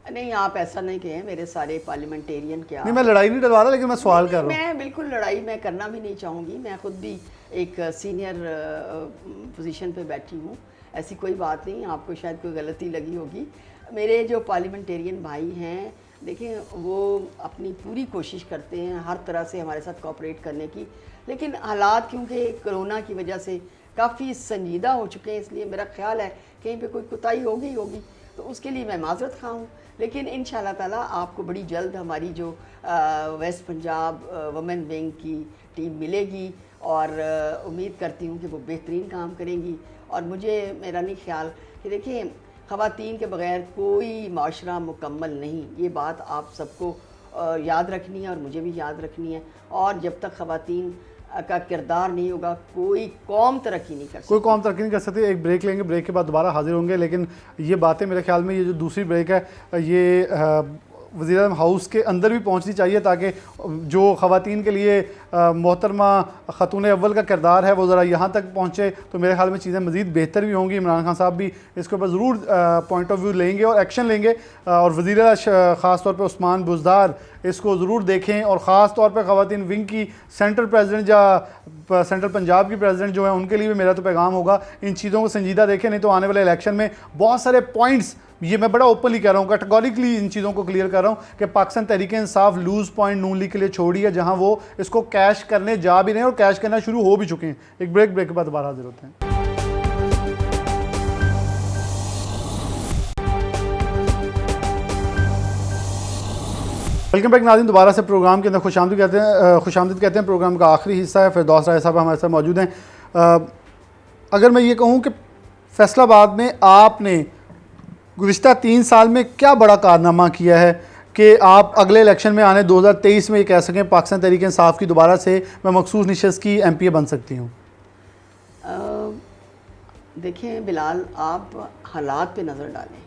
نہیں, آپ ایسا نہیں کہیں. میرے سارے پارلیمنٹیرین کیا, نہیں میں لڑائی نہیں ڈلوا رہا, لیکن میں سوال کر رہا ہوں. میں بالکل لڑائی میں کرنا بھی نہیں چاہوں گی. میں خود بھی ایک سینئر پوزیشن پہ بیٹھی ہوں, ایسی کوئی بات نہیں. آپ کو شاید کوئی غلطی لگی ہوگی. میرے جو پارلیمنٹیرین بھائی ہیں, دیکھیں وہ اپنی پوری کوشش کرتے ہیں ہر طرح سے ہمارے ساتھ کوآپریٹ کرنے کی, لیکن حالات کیونکہ کرونا کی وجہ سے کافی سنجیدہ ہو چکے ہیں, اس لیے میرا خیال ہے کہیں پہ کوئی کوتاہی ہوگی, تو اس کے لیے میں معذرت خواہ ہوں. لیکن انشاءاللہ تعالیٰ آپ کو بڑی جلد ہماری جو ویسٹ پنجاب وومن ونگ کی ٹیم ملے گی, اور امید کرتی ہوں کہ وہ بہترین کام کریں گی. اور میرا نہیں خیال کہ دیکھیں خواتین کے بغیر کوئی معاشرہ مکمل نہیں. یہ بات آپ سب کو یاد رکھنی ہے اور مجھے بھی یاد رکھنی ہے. اور جب تک خواتین کا کردار نہیں ہوگا کوئی قوم ترقی نہیں کر سکتی. کوئی قوم ترقی نہیں کر سکتی. ایک بریک لیں گے, بریک کے بعد دوبارہ حاضر ہوں گے. لیکن یہ باتیں میرے خیال میں یہ جو دوسری بریک ہے یہ وزیر اعظم ہاؤس کے اندر بھی پہنچنی چاہیے تاکہ جو خواتین کے لیے محترمہ خاتون اول کا کردار ہے وہ ذرا یہاں تک پہنچے، تو میرے خیال میں چیزیں مزید بہتر بھی ہوں گی۔ عمران خان صاحب بھی اس کے اوپر ضرور پوائنٹ آف ویو لیں گے اور ایکشن لیں گے، اور وزیر اعلیٰ خاص طور پہ عثمان بزدار اس کو ضرور دیکھیں، اور خاص طور پہ خواتین ونگ کی سینٹرل پریزیڈنٹ یا سینٹرل پنجاب کی پریزیڈنٹ جو ہیں ان کے لیے بھی میرا تو پیغام ہوگا ان چیزوں کو سنجیدہ دیکھیں، نہیں تو آنے والے الیکشن میں بہت سارے پوائنٹس، یہ میں بڑا اوپنلی کہہ رہا ہوں، کیٹیگوریکلی ان چیزوں کو کلیئر کر رہا ہوں کہ پاکستان تحریک انصاف لوز پوائنٹ نون لیگ کے لیے چھوڑی ہے، جہاں وہ اس کو کیش کرنے جا بھی رہے ہیں اور کیش کرنا شروع ہو بھی چکے ہیں۔ ایک بریک کے بعد دوبارہ حاضر ہوتے ہیں۔ ویلکم بیک ناظرین، دوبارہ سے پروگرام کے اندر خوش آمدید کہتے ہیں۔ پروگرام کا آخری حصہ ہے، فردوس رائے صاحب ہمارے ساتھ موجود ہیں۔ اگر میں یہ کہوں کہ فیصل آباد میں آپ نے گزشتہ 3 سال میں کیا بڑا کارنامہ کیا ہے کہ آپ اگلے الیکشن میں آنے 2023 میں یہ کہہ سکیں پاکستان تحریک انصاف کی دوبارہ سے میں مخصوص نشست کی ایم پی اے بن سکتی ہوں؟ دیکھیں بلال، آپ حالات پہ نظر ڈالیں۔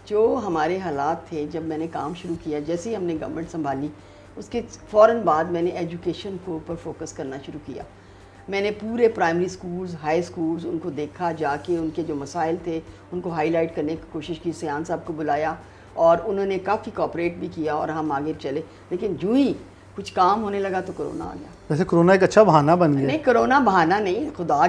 جو ہمارے حالات تھے جب میں نے کام شروع کیا، جیسے ہی ہم نے گورنمنٹ سنبھالی، اس کے فوراً بعد میں نے ایجوکیشن کو اوپر فوکس کرنا شروع کیا۔ میں نے پورے پرائمری سکولز، ہائی سکولز ان کو دیکھا، جا کے ان کے جو مسائل تھے ان کو ہائی لائٹ کرنے کی کوشش کی، سیان صاحب کو بلایا اور انہوں نے کافی کوآپریٹ بھی کیا اور ہم آگے چلے۔ لیکن جو ہی کچھ کام ہونے لگا تو کرونا آ گیا۔ ویسے کرونا ایک اچھا بہانہ بن گیا۔ نہیں، کرونا بہانہ نہیں، خدا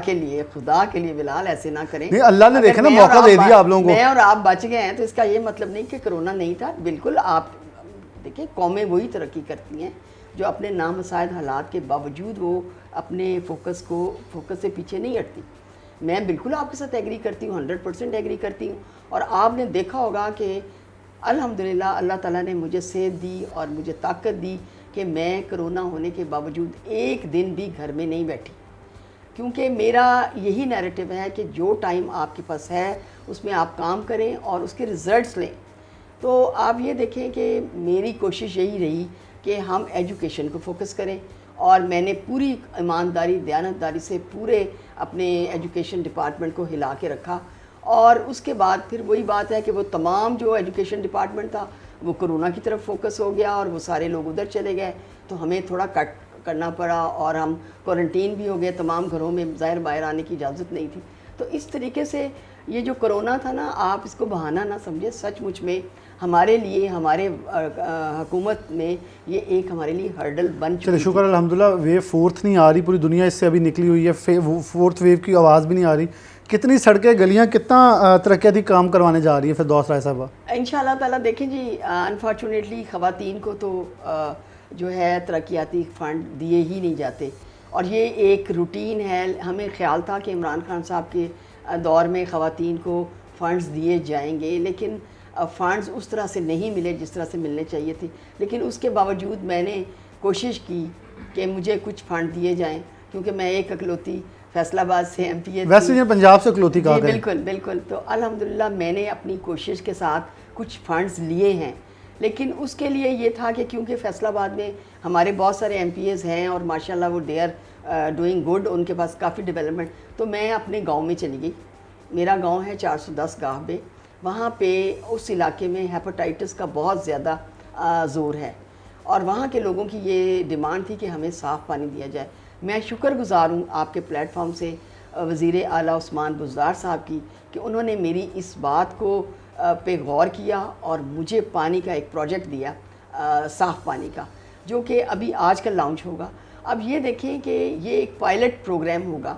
کے لیے بلال ایسے نہ کریں۔ نہیں، اللہ نے دیکھا نا موقع دے دیا آپ لوگوں کو۔ میں اور آپ بچ گئے ہیں تو اس کا یہ مطلب نہیں کہ کرونا نہیں تھا۔ بالکل، آپ دیکھیں قومیں وہی ترقی کرتی ہیں جو اپنے نامساعد حالات کے باوجود وہ اپنے فوکس سے پیچھے نہیں ہٹتی۔ میں بالکل آپ کے ساتھ ایگری کرتی ہوں، 100% ایگری کرتی ہوں۔ اور آپ نے دیکھا ہوگا کہ الحمدللہ اللہ تعالیٰ نے مجھے صحت دی اور مجھے طاقت دی کہ میں کرونا ہونے کے باوجود ایک دن بھی گھر میں نہیں بیٹھی، کیونکہ میرا یہی نیریٹو ہے کہ جو ٹائم آپ کے پاس ہے اس میں آپ کام کریں اور اس کے ریزلٹس لیں۔ تو آپ یہ دیکھیں کہ میری کوشش یہی رہی کہ ہم ایجوکیشن کو فوکس کریں، اور میں نے پوری ایمانداری دیانتداری سے پورے اپنے ایجوکیشن ڈپارٹمنٹ کو ہلا کے رکھا۔ اور اس کے بعد پھر وہی بات ہے کہ وہ تمام جو ایجوکیشن ڈپارٹمنٹ تھا وہ کرونا کی طرف فوکس ہو گیا اور وہ سارے لوگ ادھر چلے گئے، تو ہمیں تھوڑا کٹ کرنا پڑا اور ہم کوارنٹین بھی ہو گئے، تمام گھروں میں ظاہر باہر آنے کی اجازت نہیں تھی۔ تو اس طریقے سے یہ جو کرونا تھا نا، آپ اس کو بہانہ نہ سمجھے، سچ مچ میں ہمارے لیے، ہمارے حکومت میں یہ ایک ہمارے لیے ہرڈل بن چکی۔ چلے شکر الحمدللہ، ویو 4 نہیں آ رہی، پوری دنیا اس سے ابھی نکلی ہوئی ہے، 4th ویو کی آواز بھی نہیں آ رہی۔ کتنی سڑکیں گلیاں کتنا ترقیاتی کام کروانے جا رہی ہے فردوس رائے صاحبہ؟ انشاءاللہ تعالیٰ دیکھیں جی، انفارچونیٹلی خواتین کو تو جو ہے ترقیاتی فنڈ دیے ہی نہیں جاتے، اور یہ ایک روٹین ہے۔ ہمیں خیال تھا کہ عمران خان صاحب کے دور میں خواتین کو فنڈز دیے جائیں گے، لیکن فنڈز اس طرح سے نہیں ملے جس طرح سے ملنے چاہیے تھے۔ لیکن اس کے باوجود میں نے کوشش کی کہ مجھے کچھ فنڈ دیے جائیں، کیونکہ میں ایک اکلوتی فیصل آباد سے ایم پی اے، ویسے یہ پنجاب سے اکلوتی کہا جی بالکل۔ تو الحمدللہ میں نے اپنی کوشش کے ساتھ کچھ فنڈز لیے ہیں، لیکن اس کے لیے یہ تھا کہ کیونکہ فیصل آباد میں ہمارے بہت سارے ایم پی ایز ہیں اور ماشاءاللہ وہ دے آر ڈوئنگ گڈ، ان کے پاس کافی ڈیولپمنٹ۔ تو میں اپنے گاؤں میں چلی گئی، میرا گاؤں ہے 410 گاہ بے، وہاں پہ اس علاقے میں ہیپاٹائٹس کا بہت زیادہ زور ہے، اور وہاں کے لوگوں کی یہ ڈیمانڈ تھی کہ ہمیں صاف پانی دیا جائے۔ میں شکر گزار ہوں آپ کے پلیٹ فارم سے وزیر اعلیٰ عثمان بزدار صاحب کی کہ انہوں نے میری اس بات کو پہ غور کیا اور مجھے پانی کا ایک پروجیکٹ دیا، صاف پانی کا، جو کہ ابھی آج کل لانچ ہوگا۔ اب یہ دیکھیں کہ یہ ایک پائلٹ پروگرام ہوگا،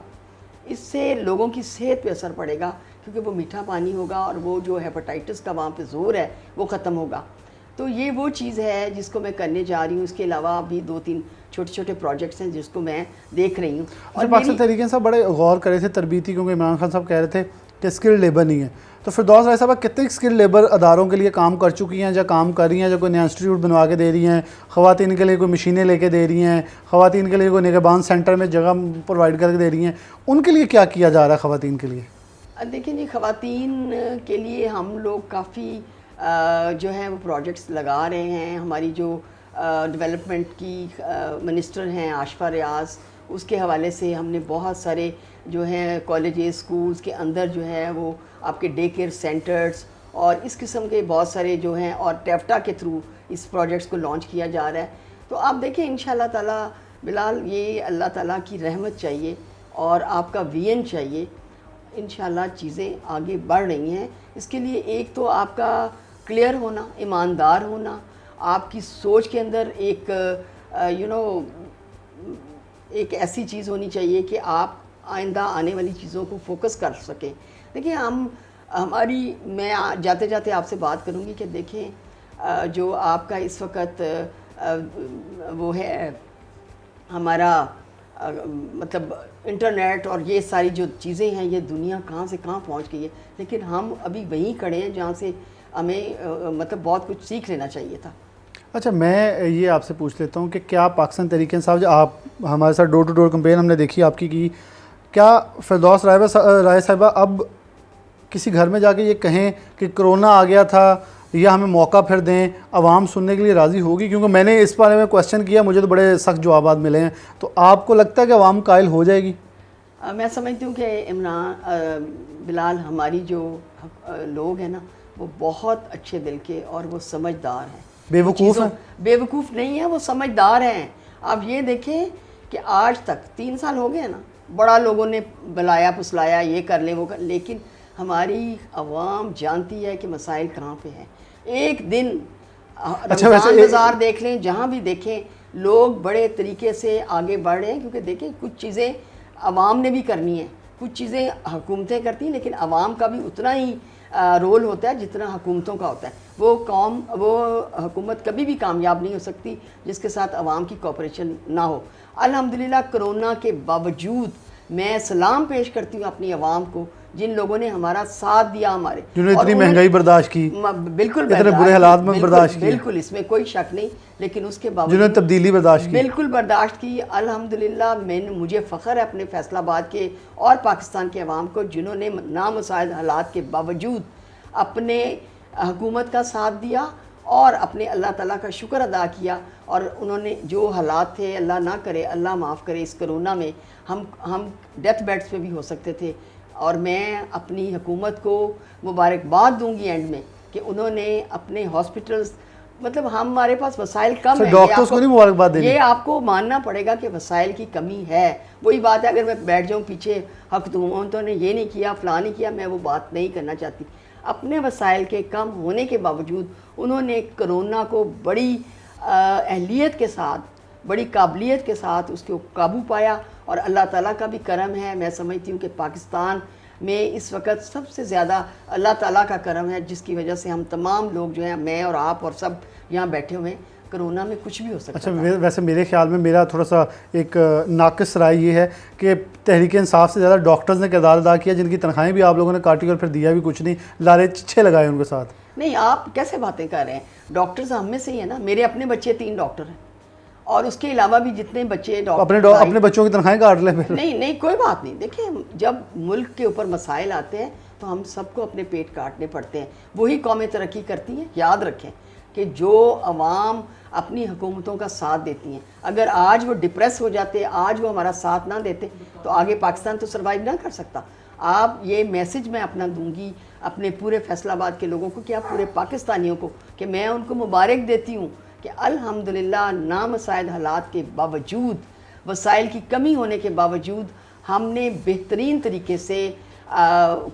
اس سے لوگوں کی صحت پہ اثر پڑے گا، کیونکہ وہ میٹھا پانی ہوگا اور وہ جو ہیپاٹائٹس کا وہاں پہ زور ہے وہ ختم ہوگا۔ تو یہ وہ چیز ہے جس کو میں کرنے جا رہی ہوں۔ اس کے علاوہ بھی 2-3 چھوٹے پروجیکٹس ہیں جس کو میں دیکھ رہی ہوں۔ اور پاکستان تحریک انصاف بڑے غور کرے تھے تربیتی، کیونکہ عمران خان صاحب کہہ رہے تھے کہ اسکل لیبر نہیں ہے، تو فردوس رائے صاحبہ کتنے اسکل لیبر اداروں کے لیے کام کر چکی ہیں یا کام کر رہی ہیں، جو کوئی نیا انسٹیٹیوٹ بنوا کے دے رہی ہیں، خواتین کے لیے کوئی مشینیں لے کے دے رہی ہیں، خواتین کے لیے کوئی نگہبان سینٹر میں جگہ پرووائڈ کر کے دے رہی ہیں، ان کے لیے کیا کیا جا رہا ہے خواتین کے لیے؟ دیکھیں جی، خواتین کے لیے ہم لوگ کافی جو ہے وہ پروجیکٹس لگا رہے ہیں۔ ہماری جو ڈیولپمنٹ کی منسٹر ہیں عاشفہ ریاض، اس کے حوالے سے ہم نے بہت سارے جو ہیں کالجز، اسکولز کے اندر جو ہے وہ آپ کے ڈے کیئر سینٹرز اور اس قسم کے بہت سارے جو ہیں، اور ٹیفٹا کے تھرو اس پروجیکٹس کو لانچ کیا جا رہا ہے. تو آپ دیکھیں انشاءاللہ تعالیٰ بلال، یہ اللہ تعالیٰ کی رحمت چاہیے اور آپ کا وین چاہیے. انشاءاللہ چیزیں آگے بڑھ رہی ہیں. اس کے لیے ایک تو آپ کا کلیئر ہونا، ایماندار ہونا، آپ کی سوچ کے اندر ایک ایک ایسی چیز ہونی چاہیے کہ آپ آئندہ آنے والی چیزوں کو فوکس کر سکیں. دیکھیں میں جاتے جاتے آپ سے بات کروں گی کہ دیکھیں جو آپ کا اس وقت وہ ہے ہمارا مطلب انٹرنیٹ اور یہ ساری جو چیزیں ہیں، یہ دنیا کہاں سے کہاں پہنچ گئی ہے، لیکن ہم ابھی وہیں کھڑے ہیں جہاں سے ہمیں مطلب بہت کچھ سیکھ لینا چاہیے تھا. اچھا، میں یہ آپ سے پوچھ لیتا ہوں کہ کیا پاکستان تحریک انصاف، جو آپ ہمارے ساتھ ڈور ٹو ڈور کمپین ہم نے دیکھی آپ کی، کیا فردوس رائے صاحبہ اب کسی گھر میں جا کے یہ کہیں کہ کرونا آ گیا تھا یا ہمیں موقع پھر دیں، عوام سننے کے لیے راضی ہوگی؟ کیونکہ میں نے اس بارے میں کویسچن کیا، مجھے تو بڑے سخت جوابات ملے ہیں. تو آپ کو لگتا ہے کہ عوام قائل ہو جائے گی؟ میں سمجھتی ہوں کہ عمران بلال، ہماری جو لوگ ہیں نا، وہ بہت اچھے دل کے اور وہ سمجھدار ہیں. بے وقوف ہیں؟ بے وقوف نہیں ہیں، وہ سمجھدار ہیں. آپ یہ دیکھیں کہ آج تک 3 سال ہو گئے ہیں نا، بڑا لوگوں نے بلایا پسلایا، یہ کر لیں وہ کر، لیکن ہماری عوام جانتی ہے کہ مسائل کہاں پہ ہیں. ایک دن رمضان بازار دیکھ لیں، جہاں بھی دیکھیں لوگ بڑے طریقے سے آگے بڑھ رہے ہیں. کیونکہ دیکھیں کچھ چیزیں عوام نے بھی کرنی ہیں، کچھ چیزیں حکومتیں کرتی ہیں، لیکن عوام کا بھی اتنا ہی رول ہوتا ہے جتنا حکومتوں کا ہوتا ہے. وہ حکومت کبھی بھی کامیاب نہیں ہو سکتی جس کے ساتھ عوام کی کوپریشن نہ ہو. الحمدللہ کرونا کے باوجود میں سلام پیش کرتی ہوں اپنی عوام کو، جن لوگوں نے ہمارا ساتھ دیا، ہمارے جنہوں نے اتنی مہنگائی برداشت کی، بالکل اتنے برے حالات میں برداشت کی، بالکل اس میں کوئی شک نہیں، لیکن اس کے باوجود جنہوں نے تبدیلی برداشت کی، بالکل برداشت کی. الحمدللہ مجھے فخر ہے اپنے فیصل آباد کے اور پاکستان کے عوام کو، جنہوں نے نامساعد حالات کے باوجود اپنے حکومت کا ساتھ دیا اور اپنے اللہ تعالیٰ کا شکر ادا کیا. اور انہوں نے جو حالات تھے، اللہ نہ کرے، اللہ معاف کرے، اس کرونا میں ہم ڈیتھ بیڈس پہ بھی ہو سکتے تھے. اور میں اپنی حکومت کو مبارکباد دوں گی اینڈ میں کہ انہوں نے اپنے ہاسپٹلز، مطلب ہمارے پاس وسائل کم ہیں، ڈاکٹرز کو نہیں مبارکباد دینی، یہ آپ کو ماننا پڑے گا کہ وسائل کی کمی ہے. وہی بات ہے، اگر میں بیٹھ جاؤں پیچھے حکومتوں نے یہ نہیں کیا، فلاں نہیں کیا، میں وہ بات نہیں کرنا چاہتی. اپنے وسائل کے کم ہونے کے باوجود انہوں نے کرونا کو بڑی اہلیت کے ساتھ، بڑی قابلیت کے ساتھ اس کو قابو پایا. اور اللہ تعالیٰ کا بھی کرم ہے. میں سمجھتی ہوں کہ پاکستان میں اس وقت سب سے زیادہ اللہ تعالیٰ کا کرم ہے، جس کی وجہ سے ہم تمام لوگ جو ہیں، میں اور آپ اور سب یہاں بیٹھے ہوئے ہیں. کرونا میں کچھ بھی ہو سکتا ہے. اچھا، ویسے میرے خیال میں میرا تھوڑا سا ایک ناقص رائے یہ ہے کہ تحریک انصاف سے زیادہ ڈاکٹرز نے کردار ادا کیا، جن کی تنخواہیں بھی آپ لوگوں نے کاٹی اور پھر دیا بھی کچھ نہیں، لارے چھ لگائے ان کے ساتھ. نہیں، آپ کیسے باتیں کر رہے ہیں؟ ڈاکٹرز ہم میں سے ہی ہیں نا. میرے اپنے بچے 3 ڈاکٹر ہیں، اور اس کے علاوہ بھی جتنے بچے اپنے بچوں کی تنخواہیں کاٹ لیں پھر. نہیں کوئی بات نہیں. دیکھیں جب ملک کے اوپر مسائل آتے ہیں تو ہم سب کو اپنے پیٹ کاٹنے پڑتے ہیں. وہی قومیں ترقی کرتی ہیں. یاد رکھیں کہ جو عوام اپنی حکومتوں کا ساتھ دیتی ہیں، اگر آج وہ ڈپریس ہو جاتے، آج وہ ہمارا ساتھ نہ دیتے، تو آگے پاکستان تو سروائیو نہ کر سکتا. آپ یہ میسج میں اپنا دوں گی اپنے پورے فیصل آباد کے لوگوں کو، کیا پورے پاکستانیوں کو، کہ میں ان کو مبارک دیتی ہوں کہ الحمدللہ نامساعد حالات کے باوجود، وسائل کی کمی ہونے کے باوجود، ہم نے بہترین طریقے سے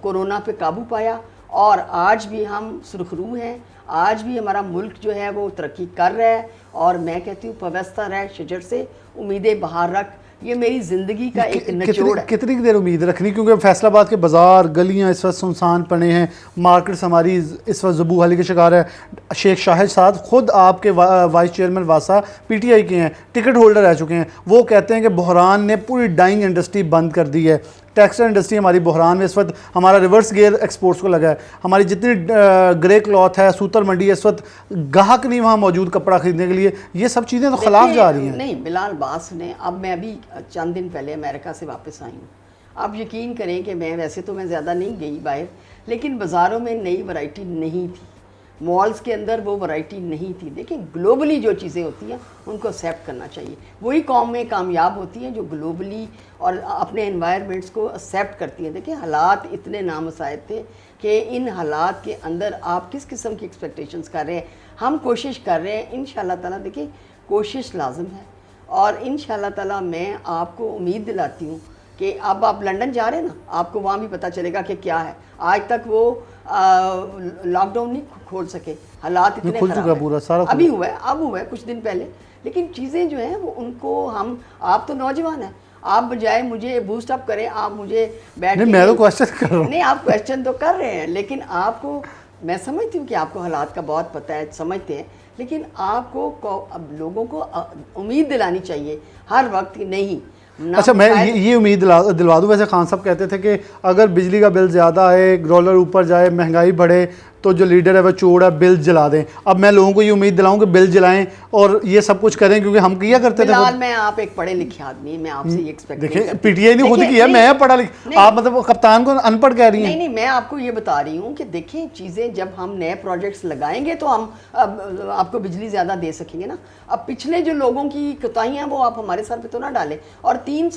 کورونا پہ قابو پایا. اور آج بھی ہم سرخرو ہیں، آج بھی ہمارا ملک جو ہے وہ ترقی کر رہا ہے. اور میں کہتی ہوں پویستہ رہ شجر سے امیدیں باہر رکھ. یہ میری زندگی کا ایک نچوڑ ہے. کتنی دیر امید رکھنی؟ کیونکہ فیصل آباد کے بازار گلیاں اس وقت سنسان پڑے ہیں، مارکیٹس ہماری اس وقت ذبح حالی کے شکار ہے. شیخ شاہد صاحب خود آپ کے وائس چیئرمین واسا پی ٹی آئی کے ہیں، ٹکٹ ہولڈر رہ چکے ہیں. وہ کہتے ہیں کہ بحران نے پوری ڈائنگ انڈسٹری بند کر دی ہے. ٹیکسٹائل انڈسٹری ہماری بحران میں اس وقت، ہمارا ریورس گیئر ایکسپورٹس کو لگا ہے. ہماری جتنی گرے کلاتھ ہے، سوتر منڈی ہے، اس وقت گاہک نہیں وہاں موجود کپڑا خریدنے کے لیے. یہ سب چیزیں تو خلاف جا رہی ہیں. نہیں بلال، بات سنیں. اب میں ابھی چند دن پہلے امریکہ سے واپس آئی ہوں. آپ یقین کریں کہ میں ویسے تو میں زیادہ نہیں گئی باہر، لیکن بازاروں میں نئی ورائٹی نہیں تھی، مالز کے اندر وہ ورائٹی نہیں تھی. دیکھیں گلوبلی جو چیزیں ہوتی ہیں ان کو ایکسیپٹ کرنا چاہیے. وہی قومیں کامیاب ہوتی ہیں جو گلوبلی اور اپنے انوائرمنٹس کو ایکسیپٹ کرتی ہیں. دیکھیں حالات اتنے نامساعد تھے کہ ان حالات کے اندر آپ کس قسم کی ایکسپیکٹیشنز کر رہے ہیں. ہم کوشش کر رہے ہیں انشاءاللہ تعالیٰ. دیکھیں کوشش لازم ہے اور انشاءاللہ تعالیٰ میں آپ کو امید دلاتی ہوں کہ اب آپ لنڈن جا رہے ہیں نا, آپ کو وہاں بھی پتہ چلے گا کہ کیا ہے. آج تک وہ لاک ڈاؤن نہیں کھول سکے, حالات اتنے خراب ہیں. ابھی ہوا ہے, اب ہوا ہے کچھ دن پہلے, لیکن چیزیں جو ہیں وہ ان کو ہم, آپ تو نوجوان ہیں, آپ بجائے مجھے بوسٹ اپ کریں, آپ مجھے بیٹھ کے میں تو کوشچن کر رہا ہوں. نہیں, آپ کوشچن تو کر رہے ہیں, لیکن آپ کو میں سمجھتی ہوں کہ آپ کو حالات کا بہت پتہ ہے, سمجھتے ہیں, لیکن آپ کو اب لوگوں کو امید دلانی چاہیے ہر وقت کہ نہیں. اچھا میں یہ امید دلوا دوں. ویسے خان صاحب کہتے تھے کہ اگر بجلی کا بل زیادہ آئے, ڈالر اوپر جائے, مہنگائی بڑھے تو جو لیڈر ہے وہ چوڑا بل جلا دیں. اب میں لوگوں کو یہ امید دلاؤں کہ بل جلائیں اور یہ سب کچھ کریں, کیونکہ ہم کیا کرتے تھے. فلحال میں آپ ایک پڑھے لکھے آدمی, میں آپ سے یہ ایکسپیکٹ دیکھیں پی ٹی آئی نے خود کیا, میں پڑھا لکھا, آپ مطلب کپتان کو ان پڑھ کہہ رہی ہیں. نہیں, میں آپ کو یہ بتا رہی ہوں کہ دیکھیں چیزیں جب ہم نئے پروجیکٹس لگائیں گے تو ہم آپ کو بجلی زیادہ دے سکیں گے نا. اب پچھلے جو لوگوں کی کوتاہیاں وہ آپ ہمارے سر پہ تو نہ ڈالیں. اور 3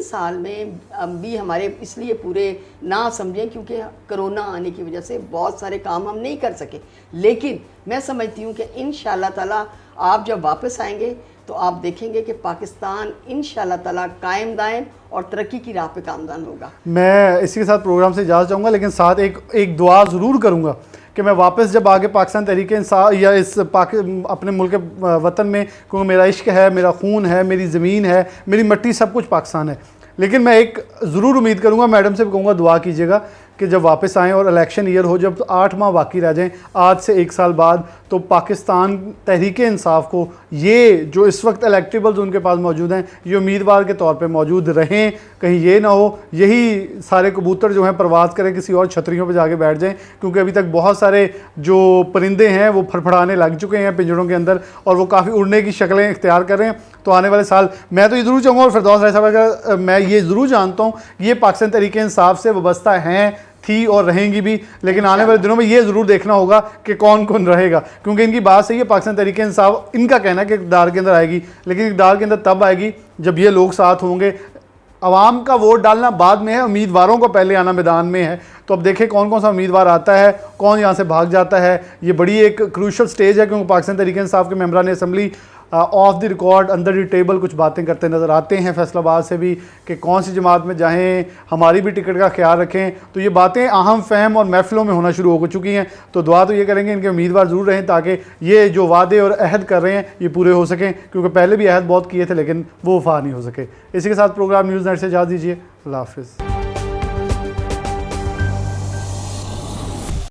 سال میں بھی ہمارے اس لیے پورے نہ سمجھیں کیونکہ کرونا آنے کی وجہ سے بہت سارے کام ہم نہیں کر سکے, لیکن میں سمجھتی ہوں کہ انشاءاللہ تعالیٰ آپ جب واپس آئیں گے تو آپ دیکھیں گے کہ پاکستان انشاءاللہ تعالیٰ قائم دائم اور ترقی کی راہ پہ کامدان ہوگا. میں اسی کے ساتھ پروگرام سے اجازت چاہوں گا, لیکن ساتھ ایک دعا ضرور کروں گا کہ میں واپس جب آگے پاکستان تحریک انصاف یا اس اپنے ملک وطن میں, کیونکہ میرا عشق ہے, میرا خون ہے, میری زمین ہے, میری مٹی, سب کچھ پاکستان ہے, لیکن میں ایک ضرور امید کروں گا, میڈم سے بھی کہوں گا دعا کیجیے گا کہ جب واپس آئیں اور الیکشن ایئر ہو, جب 8 ماہ باقی رہ جائیں آج سے 1 سال بعد, تو پاکستان تحریک انصاف کو یہ جو اس وقت الیکٹیبلز ان کے پاس موجود ہیں یہ امیدوار کے طور پہ موجود رہیں. کہیں یہ نہ ہو یہی سارے کبوتر جو ہیں پرواز کریں کسی اور چھتریوں پہ جا کے بیٹھ جائیں, کیونکہ ابھی تک بہت سارے جو پرندے ہیں وہ پھڑپھڑانے لگ چکے ہیں پنجروں کے اندر اور وہ کافی اڑنے کی شکلیں اختیار کر رہے ہیں. تو آنے والے سال میں تو یہ ضرور چاہوں گا, اور فردوس رائی صاحب کا میں یہ ضرور جانتا ہوں یہ پاکستان تحریک انصاف سے وابستہ ہیں, تھی اور رہیں گی بھی, لیکن آنے والے دنوں میں یہ ضرور دیکھنا ہوگا کہ کون کون رہے گا, کیونکہ ان کی بات صحیح ہے. پاکستان تحریک انصاف ان کا کہنا ہے کہ اقتدار کے اندر آئے گی, لیکن اقتدار کے اندر تب آئے گی جب یہ لوگ ساتھ ہوں گے. عوام کا ووٹ ڈالنا بعد میں ہے, امیدواروں کو پہلے آنا میدان میں ہے. تو اب دیکھیں کون کون سا امیدوار آتا ہے, کون یہاں سے بھاگ جاتا ہے. یہ بڑی ایک کروشل سٹیج ہے, کیونکہ پاکستان تحریک انصاف کے ممبران assembly of the record another the table کچھ باتیں کرتے نظر آتے ہیں فیصل آباد سے بھی کہ کون سی جماعت میں جائیں, ہماری بھی ٹکٹ کا خیال رکھیں. تو یہ باتیں اہم فہم اور محفلوں میں ہونا شروع ہو چکی ہیں. تو دعا تو یہ کریں گے ان کے امیدوار ضرور رہیں تاکہ یہ جو وعدے اور عہد کر رہے ہیں یہ پورے ہو سکیں, کیونکہ پہلے بھی عہد بہت کیے تھے لیکن وہ وفا نہیں ہو سکے. اسی کے ساتھ پروگرام نیوز نیٹ سے اجازت دیجیے. اللہ حافظ.